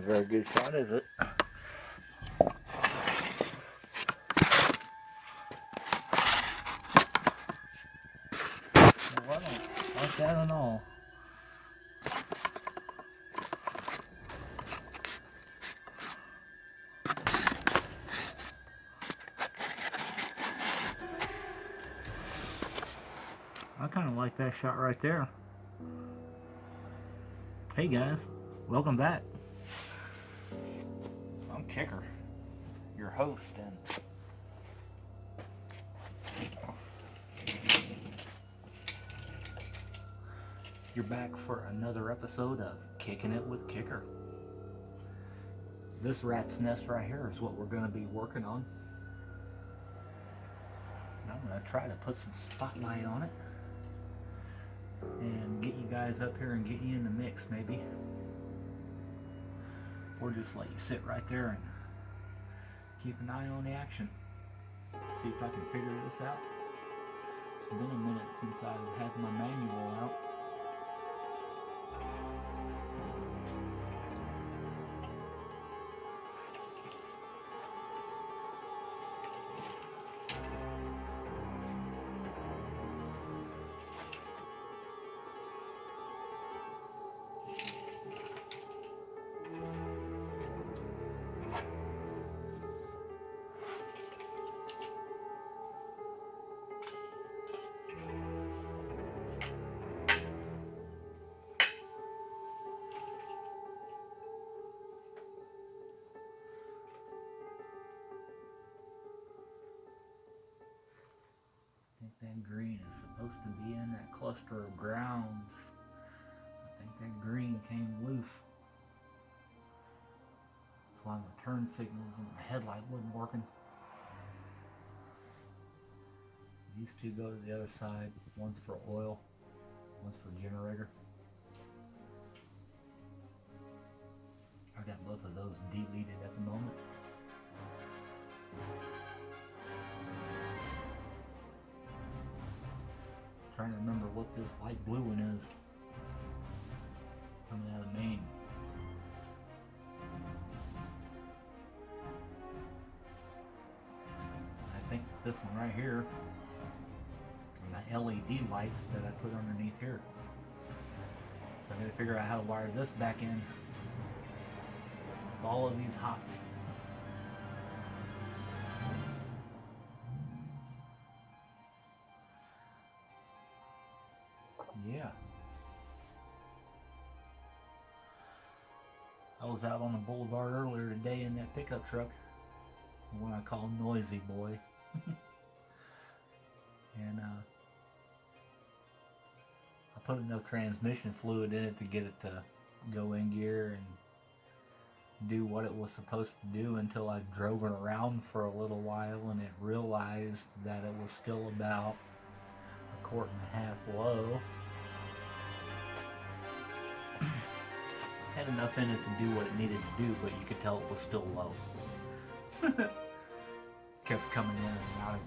very good shot, is it? Well, I don't like that at all. I kind of like that shot right there. Hey guys, welcome back. I'm Kicker, your host, and you're back for another episode of Kicking It with Kicker. This rat's nest right here is what we're going to be working on. And I'm going to try to put some spotlight on it and get you guys up here and get you in the mix, maybe. Or just let you sit right there and keep an eye on the action. See if I can figure this out. It's been a minute since I've had my manual out. I think that green is supposed to be in that cluster of grounds. I think that green came loose. That's why my turn signals and my headlight wasn't working. These two go to the other side. One's for oil, one's for generator. I got both of those deleted at the moment. Trying to remember what this light blue one is coming out of Maine. I think this one right here, and the LED lights that I put underneath here. So I got to figure out how to wire this back in with all of these hots. Yeah. I was out on the boulevard earlier today in that pickup truck, the one I call Noisy Boy. And I put enough transmission fluid in it to get it to go in gear and do what it was supposed to do until I drove it around for a little while and it realized that it was still about 1.5 quarts low. Had enough in it to do what it needed to do, but you could tell it was still low. Kept coming in and out,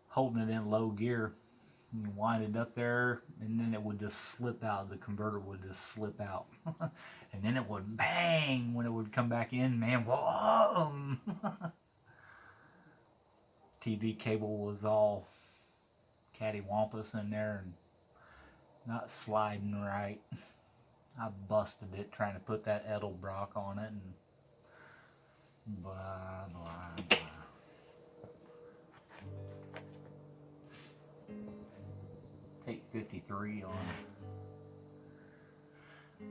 holding it in low gear. You wind it up there, and then it would just slip out. The converter would just slip out, and then it would bang when it would come back in. Man, whoa! TV cable was all cattywampus in there and not sliding right. I busted it trying to put that Edelbrock on it, and blah, blah, blah. Take 53 on, I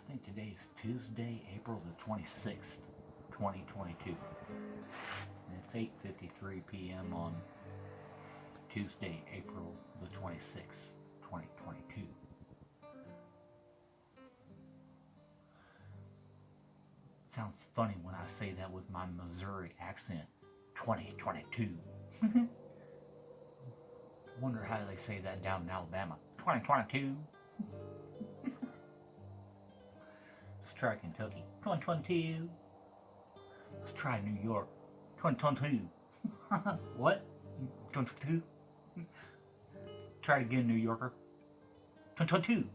think today's Tuesday, April the 26th, 2022. And it's 8:53 p.m. on Tuesday, April the 26th, 2022. Sounds funny when I say that with my Missouri accent. 2022. Wonder how they say that down in Alabama. 2022. Let's try Kentucky. 2022. Let's try New York. 2022. What? 2022? Try it again, New Yorker. 2022.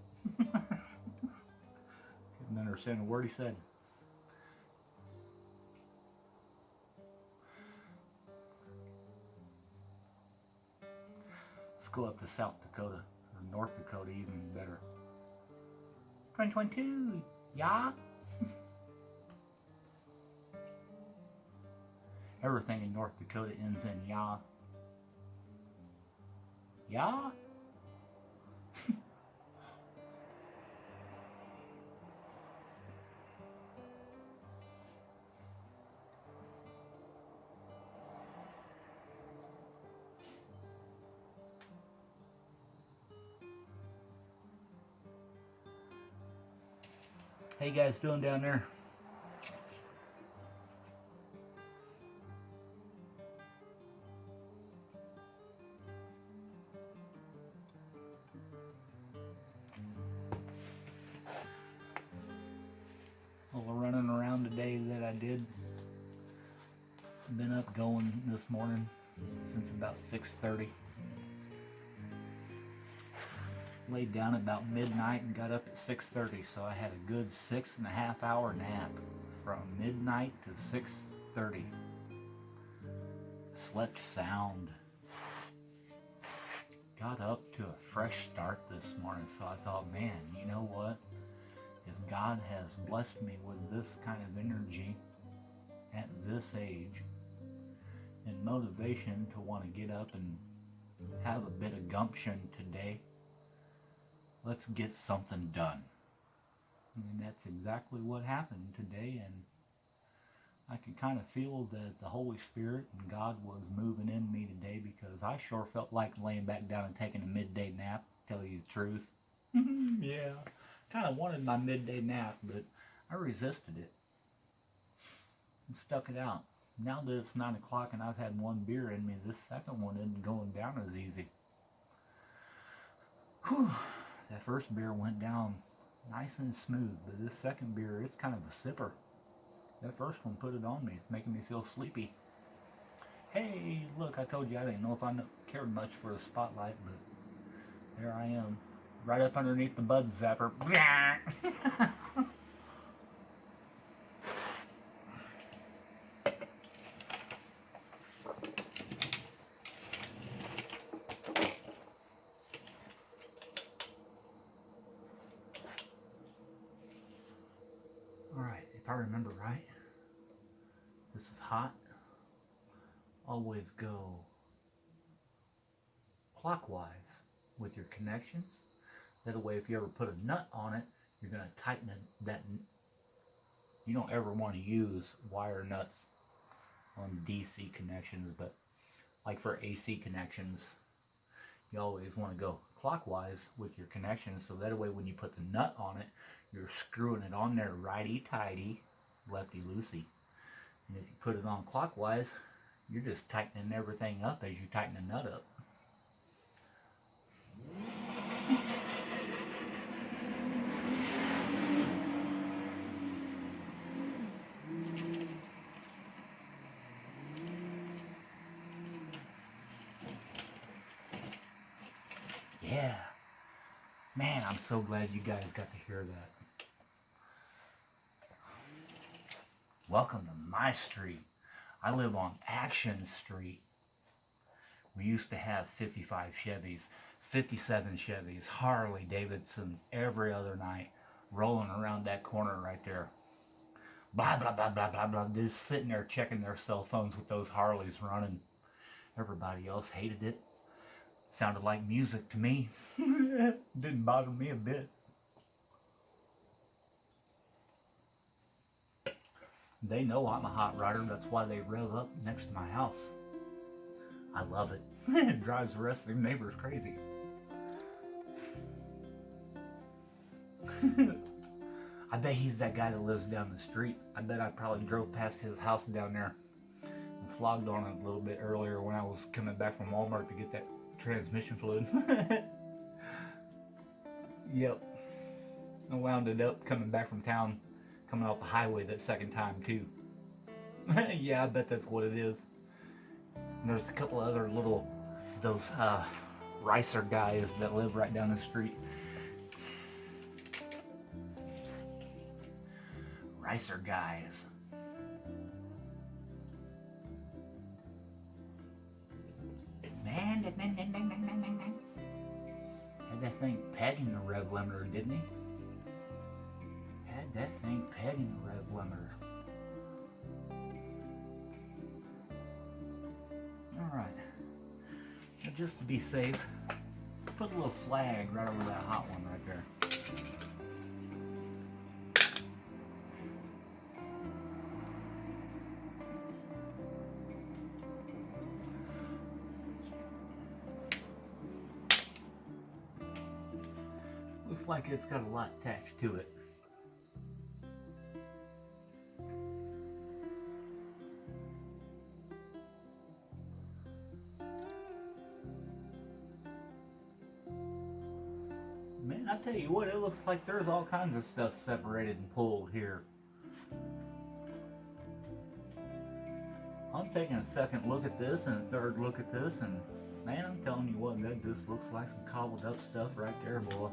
Didn't understand a word he said. Let's go up to South Dakota, or North Dakota, even better. 2022, yeah? Everything in North Dakota ends in ya. Yeah? How you guys doing down there? A little running around today that I did. Been up going this morning since about 6:30. Laid down at about midnight and got up at 6:30, so I had a good 6.5 hour nap from midnight to 6:30. Slept sound. Got up to a fresh start this morning, so I thought, man, you know what? If God has blessed me with this kind of energy at this age and motivation to want to get up and have a bit of gumption today, let's get something done. And that's exactly what happened today, and I could kind of feel that the Holy Spirit and God was moving in me today, because I sure felt like laying back down and taking a midday nap, to tell you the truth. Yeah, kind of wanted my midday nap, but I resisted it and stuck it out. Now that it's 9 o'clock and I've had one beer in me, this second one isn't going down as easy. Whew. That first beer went down nice and smooth, but this second beer, it's kind of a sipper. That first one put it on me. It's making me feel sleepy. Hey, look, I told you I didn't know if I cared much for the spotlight, but there I am, right up underneath the bud zapper. Alright, if I remember right, this is hot. Always go clockwise with your connections. That way, if you ever put a nut on it, you're going to tighten that. You don't ever want to use wire nuts on DC connections, but like for AC connections, you always want to go clockwise with your connections, so that way when you put the nut on it, you're screwing it on there righty-tighty, lefty-loosey. And if you put it on clockwise, you're just tightening everything up as you tighten the nut up. Yeah. Man, I'm so glad you guys got to hear that. Welcome to my street. I live on Action Street. We used to have 55 Chevys, 57 Chevys, Harley Davidsons every other night, rolling around that corner right there. Blah, blah, blah, blah, blah, blah. Just sitting there checking their cell phones with those Harleys running. Everybody else hated it. Sounded like music to me. Didn't bother me a bit. They know I'm a hot rodder. That's why they rev up next to my house. I love it. It drives the rest of the neighbors crazy. I bet he's that guy that lives down the street. I bet I probably drove past his house down there and flogged on it a little bit earlier when I was coming back from Walmart to get that transmission fluid. Yep. I wound it up coming back from town, coming off the highway that second time too. Yeah, I bet that's what it is. And there's a couple other those ricer guys that live right down the street. nicer guys. Man, had that thing pegging the rev limiter, didn't he? Had that thing pegging the rev limiter. Alright. Now just to be safe, put a little flag right over that hot one right there. Looks like it's got a lot attached to it. Man, I tell you what, it looks like there's all kinds of stuff separated and pulled here. I'm taking a second look at this and a third look at this, and man, I'm telling you what, that just looks like some cobbled up stuff right there, boy.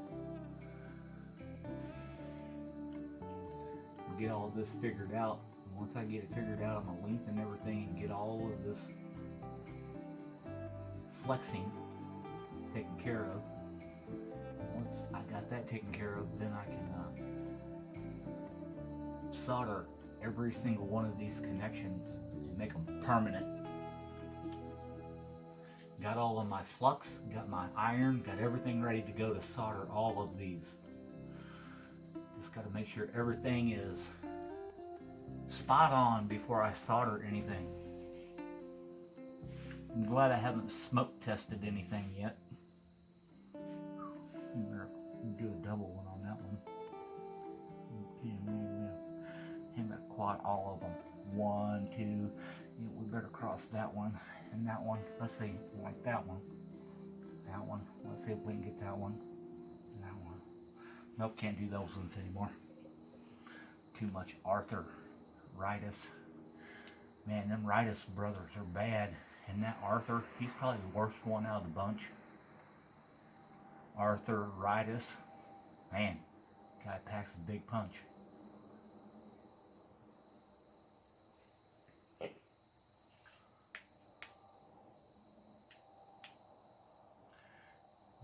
We'll get all this figured out. Once I get it figured out on the length and everything and get all of this flexing taken care of, once I got that taken care of, then I can solder every single one of these connections and make them permanent. Got all of my flux, got my iron, got everything ready to go to solder all of these. Just got to make sure everything is spot on before I solder anything. I'm glad I haven't smoke tested anything yet. Do a double one on that one. And that quad, all of them. 1, 2. Yeah, we better cross that one and that one. Let's see, like that one. That one. Let's see if we can get that one. That one. Nope, can't do those ones anymore. Too much arthritis. Man, them Ritus brothers are bad. And that Arthur, he's probably the worst one out of the bunch. Arthritis. Man, guy packs a big punch.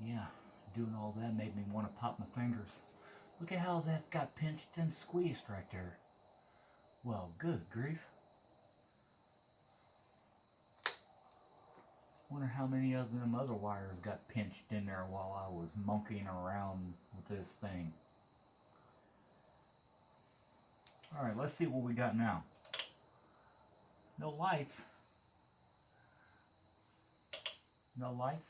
Yeah, doing all that made me want to pop my fingers. Look at how that got pinched and squeezed right there. Well, good grief. Wonder how many of them other wires got pinched in there while I was monkeying around with this thing. Alright, let's see what we got now. No lights. No lights.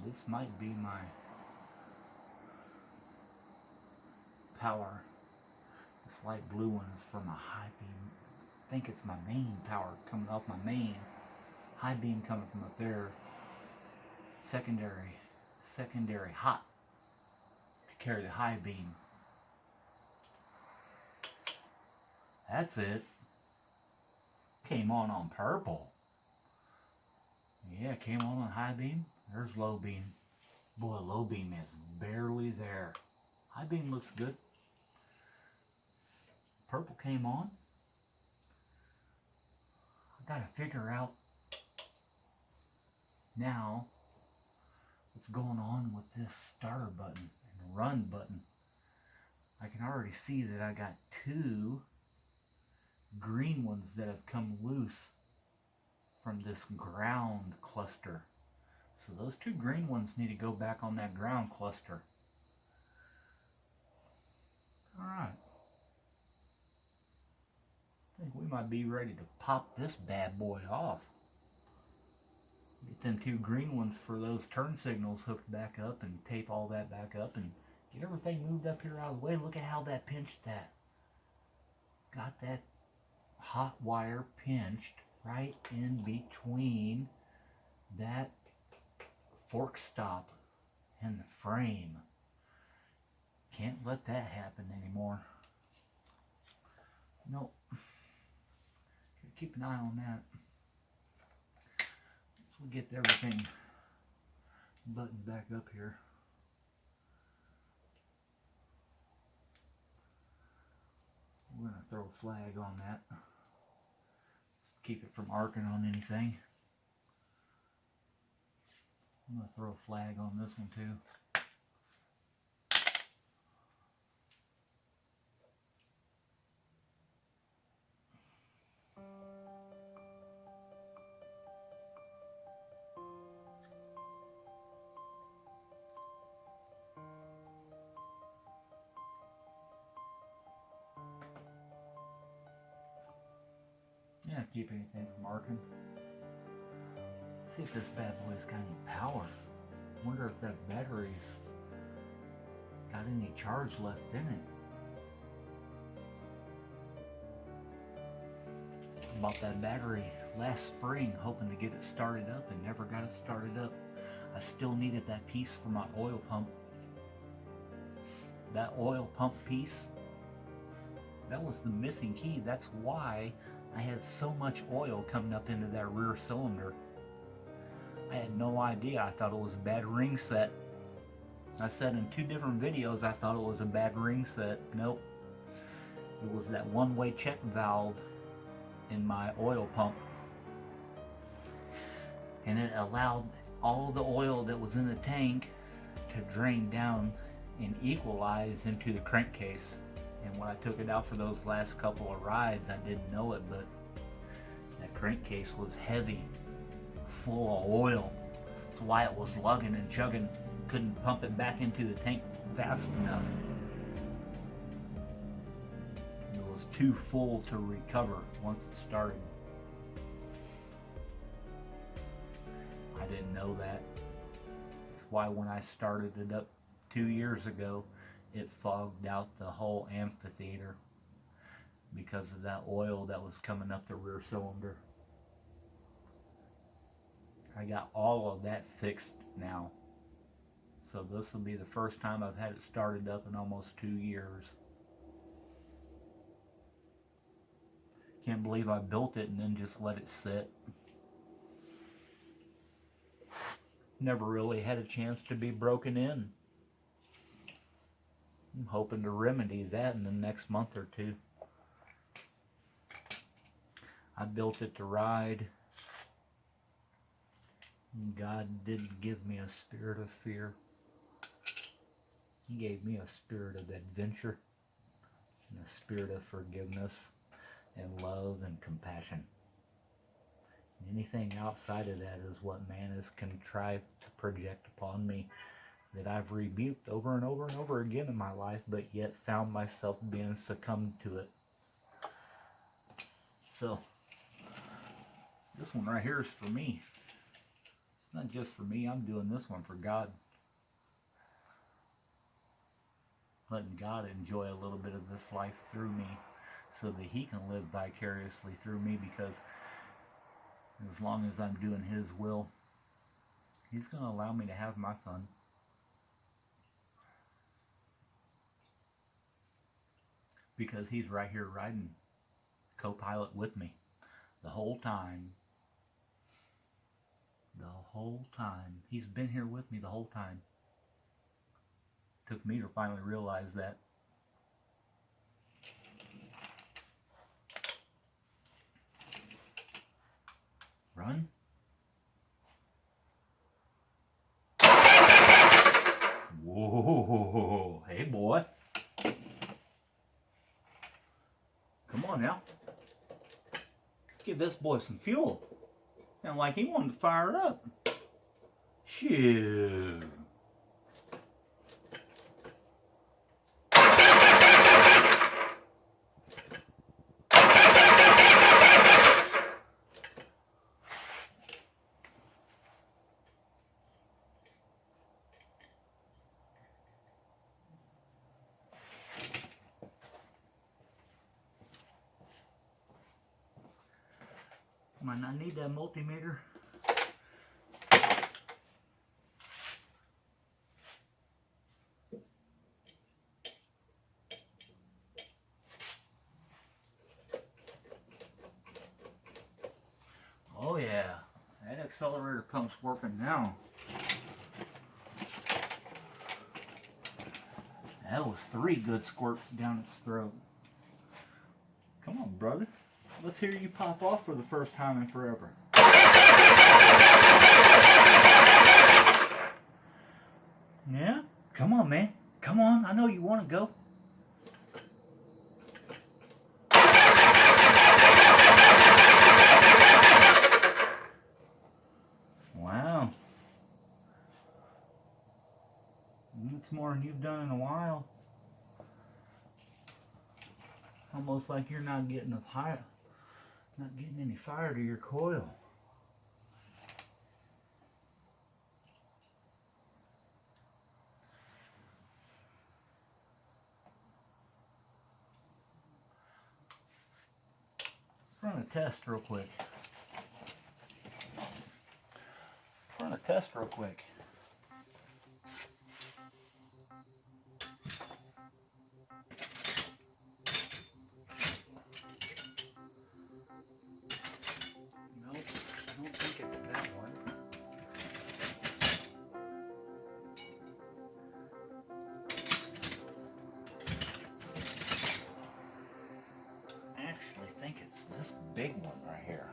This might be my power. This light blue one is for my high beam. I think it's my main power coming off my main. High beam coming from up there. Secondary hot to carry the high beam. That's it. Came on purple. Yeah, came on high beam. There's low beam. Boy, low beam is barely there. High beam looks good. Purple came on. I gotta figure out now what's going on with this starter button and run button. I can already see that I got 2 green ones that have come loose from this ground cluster. So those 2 green ones need to go back on that ground cluster. Alright. I think we might be ready to pop this bad boy off. Get them 2 green ones for those turn signals hooked back up and tape all that back up and get everything moved up here out of the way. Look at how that pinched that. Got that hot wire pinched right in between that fork stop and the frame. Can't let that happen anymore. Nope. Keep an eye on that. So we get everything buttoned back up here. We're going to throw a flag on that. Keep it from arcing on anything. I'm going to throw a flag on this one too. Yeah, keep anything from arcing. See if this bad boy's got any power. Wonder if that battery's got any charge left in it. Bought that battery last spring hoping to get it started up and never got it started up. I still needed that piece for my oil pump. That oil pump piece, that was the missing key. That's why I had so much oil coming up into that rear cylinder. I had no idea. I thought it was a bad ring set. I said in 2 different videos I thought it was a bad ring set. Nope. It was that one-way check valve in my oil pump. And it allowed all the oil that was in the tank to drain down and equalize into the crankcase. And when I took it out for those last couple of rides, I didn't know it, but that crankcase was heavy, full of oil. That's why it was lugging and chugging. Couldn't pump it back into the tank fast enough. It was too full to recover once it started. I didn't know that. That's why when I started it up 2 years ago, it fogged out the whole amphitheater because of that oil that was coming up the rear cylinder. I got all of that fixed now. So this will be the first time I've had it started up in almost 2 years. Can't believe I built it and then just let it sit. Never really had a chance to be broken in. I'm hoping to remedy that in the next month or 2. I built it to ride. God didn't give me a spirit of fear. He gave me a spirit of adventure and a spirit of forgiveness and love and compassion. Anything outside of that is what man has contrived to project upon me, that I've rebuked over and over and over again in my life, but yet found myself being succumbed to it. So, this one right here is for me. Not just for me, I'm doing this one for God. Letting God enjoy a little bit of this life through me so that He can live vicariously through me, because as long as I'm doing His will, He's going to allow me to have my fun. Because He's right here riding co-pilot with me the whole time. The whole time. He's been here with me the whole time. Took me to finally realize that. Run. Whoa, hey boy. Come on now. Let's give this boy some fuel. Sound like he wanted to fire up. Shoot. Might not need that multimeter. Oh yeah, that accelerator pump's working now. That was 3 good squirts down its throat. Come on, brother. Let's hear you pop off for the first time in forever. Yeah? Come on, man. Come on. I know you want to go. Wow. That's more than you've done in a while. Almost like you're not getting any fire to your coil. Run a test real quick. Nope, I don't think it's that one. I actually think it's this big one right here.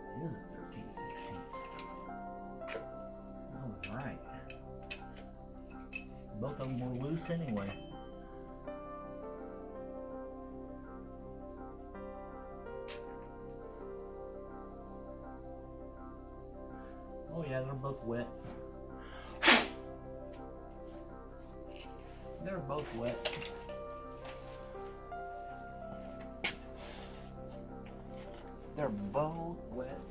It is a 13/16. All right. Both of them were loose anyway. Oh yeah, they're both wet. They're both wet. They're both wet.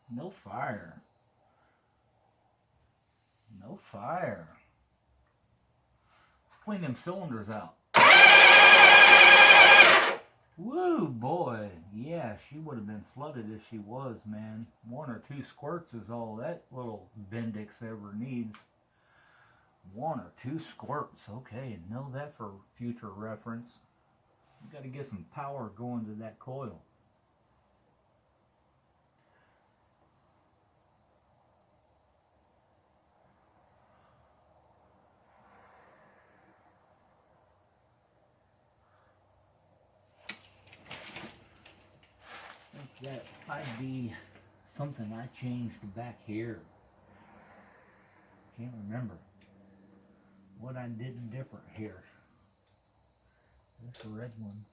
No fire. No fire. Let's clean them cylinders out. Woo, boy. Yeah, she would have been flooded if she was, man. 1 or 2 squirts is all that little Bendix ever needs. 1 or 2 squirts. Okay, know that for future reference. You got to get some power going to that coil. Might be something I changed back here. Can't remember what I did different here. This red one.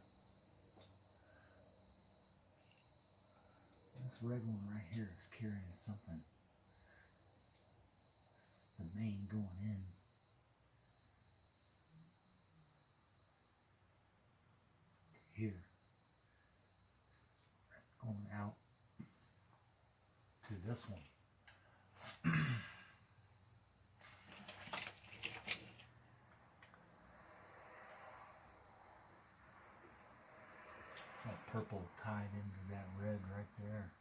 This red one right here is carrying something. It's the main going in. Here. Going out to this one. That purple tied into that red right there.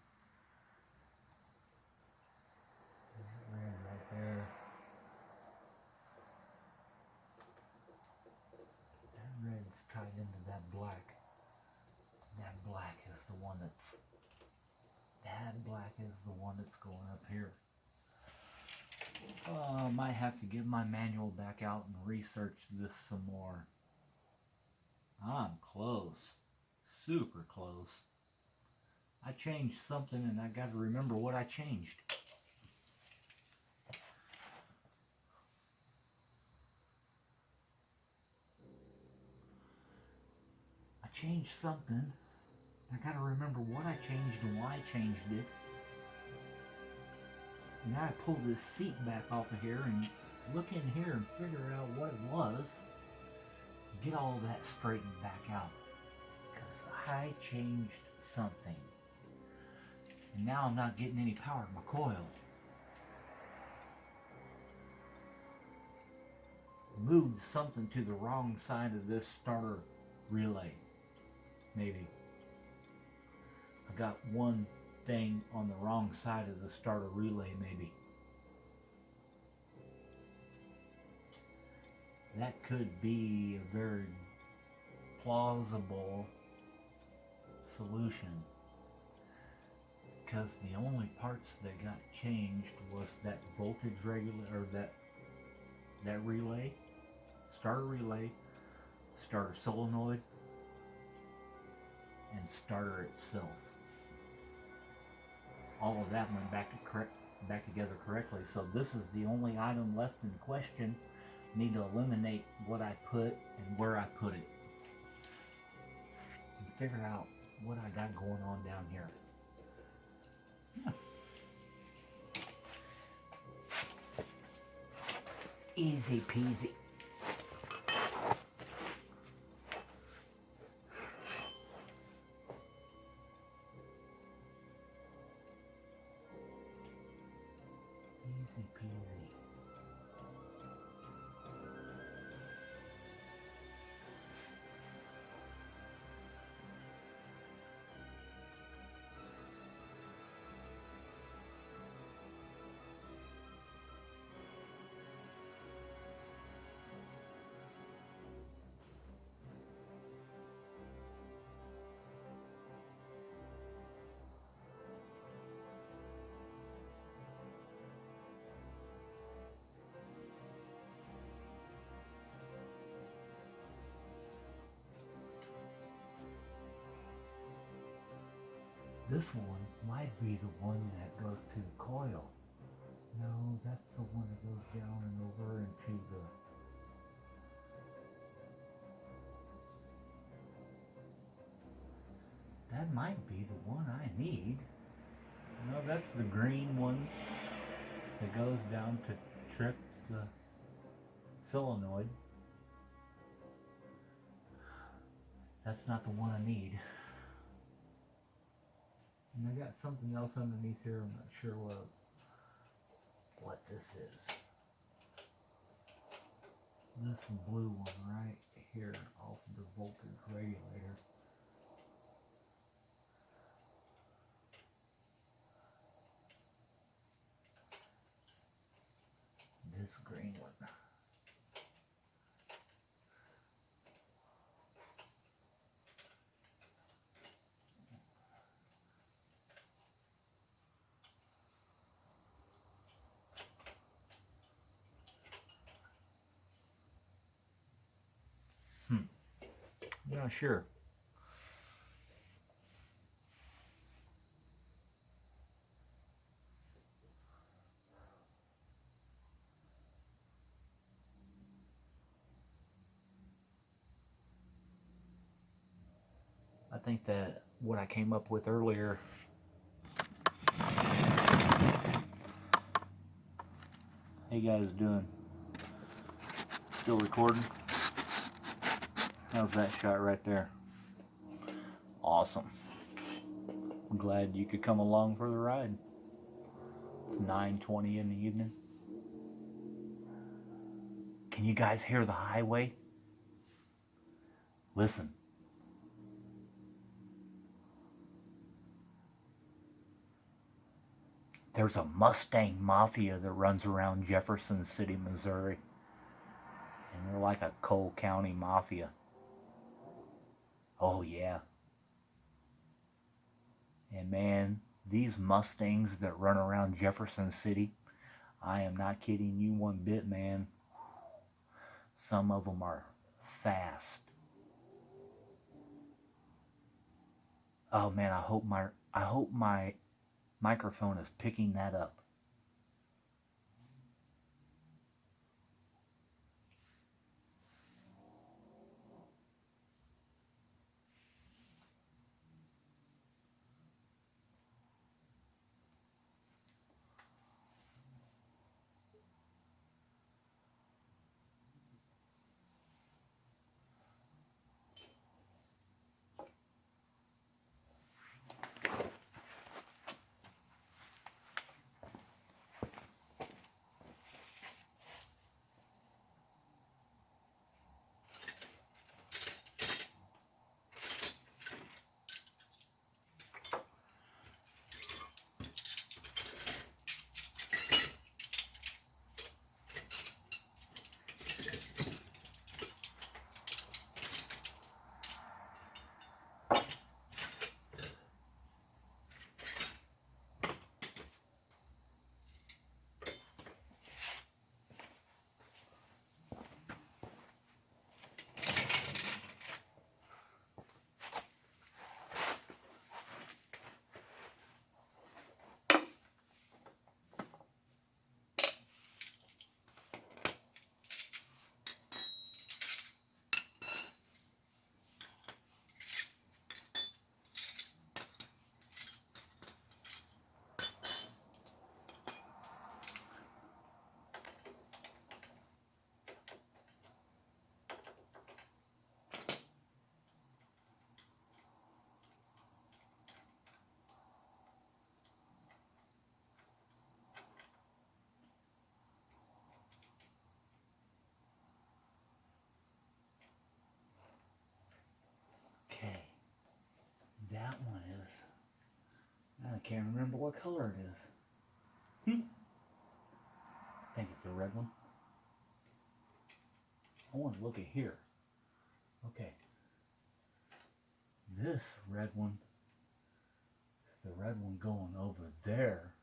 That red right there. That red's tied into that black. That black is the one that's going up here. I might have to get my manual back out and research this some more. I'm close. Super close. I changed something and I got to remember what I changed. I changed something. I got to remember what I changed and why I changed it. Now I pull this seat back off of here and look in here and figure out what it was. Get all that straightened back out. Because I changed something. And now I'm not getting any power in my coil. Moved something to the wrong side of this starter relay. Maybe. I got one thing on the wrong side of the starter relay, maybe. That could be a very plausible solution, because the only parts that got changed was that voltage regulator, or that relay, starter solenoid, and starter itself. All of that went back together correctly. So this is the only item left in question. Need to eliminate what I put and where I put it, and figure out what I got going on down here. Easy peasy. Easy peasy. This one might be the one that goes to the coil. No, that's the one that goes down and over into the... That might be the one I need. No, that's the green one that goes down to trip the solenoid. That's not the one I need. And I got something else underneath here. I'm not sure what this is. This blue one right here off of the voltage regulator. This green one. Not sure. think that what I came up with earlier. How you guys doing? Still recording? How's that shot right there? Awesome. I'm glad you could come along for the ride. It's 9:20 in the evening. Can you guys hear the highway? Listen. There's a Mustang Mafia that runs around Jefferson City, Missouri. And they're like a Cole County Mafia. Oh yeah. And man, these Mustangs that run around Jefferson City, I am not kidding you one bit, man. Some of them are fast. Oh man, I hope my microphone is picking that up. Okay. That one is, I can't remember what color it is. I think it's a red one. I want to look at here. Okay. This red one is the red one going over there.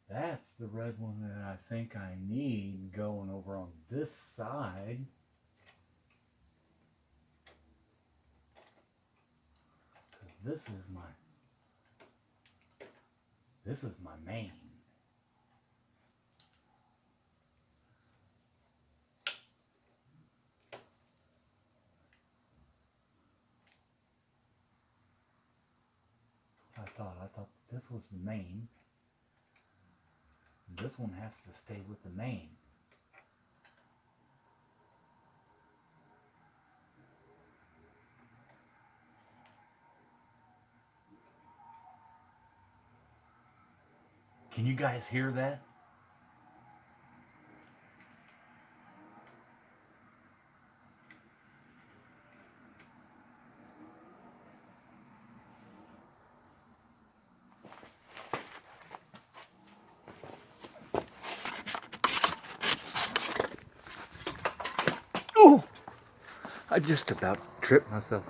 That's the red one that I think I need going over on this side. Because this is my main. I thought this was the main. This one has to stay with the main. Can you guys hear that? Oh! I just about tripped myself.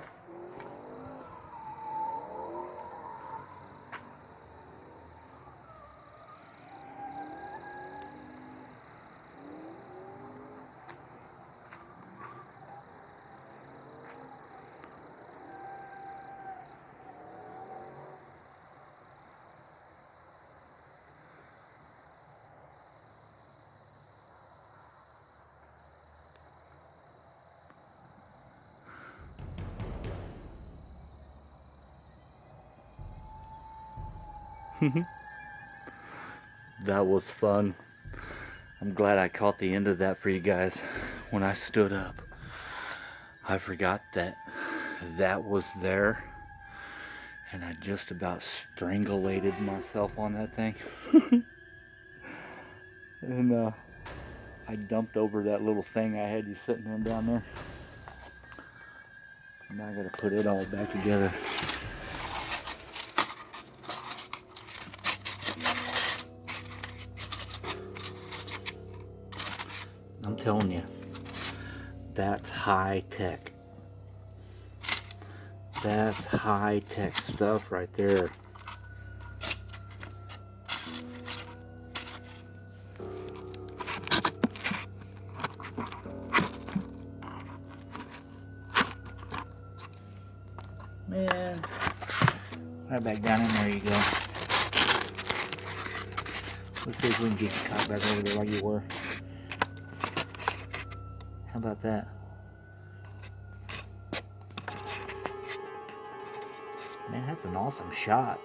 That was fun. I'm glad I caught the end of that for you guys. When I stood up, I forgot that that was there, and I just about strangulated myself on that thing. And I dumped over that little thing I had you sitting in down there. Now I gotta put it all back together. I'm telling you, that's high tech. That's high tech stuff right there. Man, right back down in there you go. Let's see if we can get you caught back over there like you were. How about that? Man, that's an awesome shot.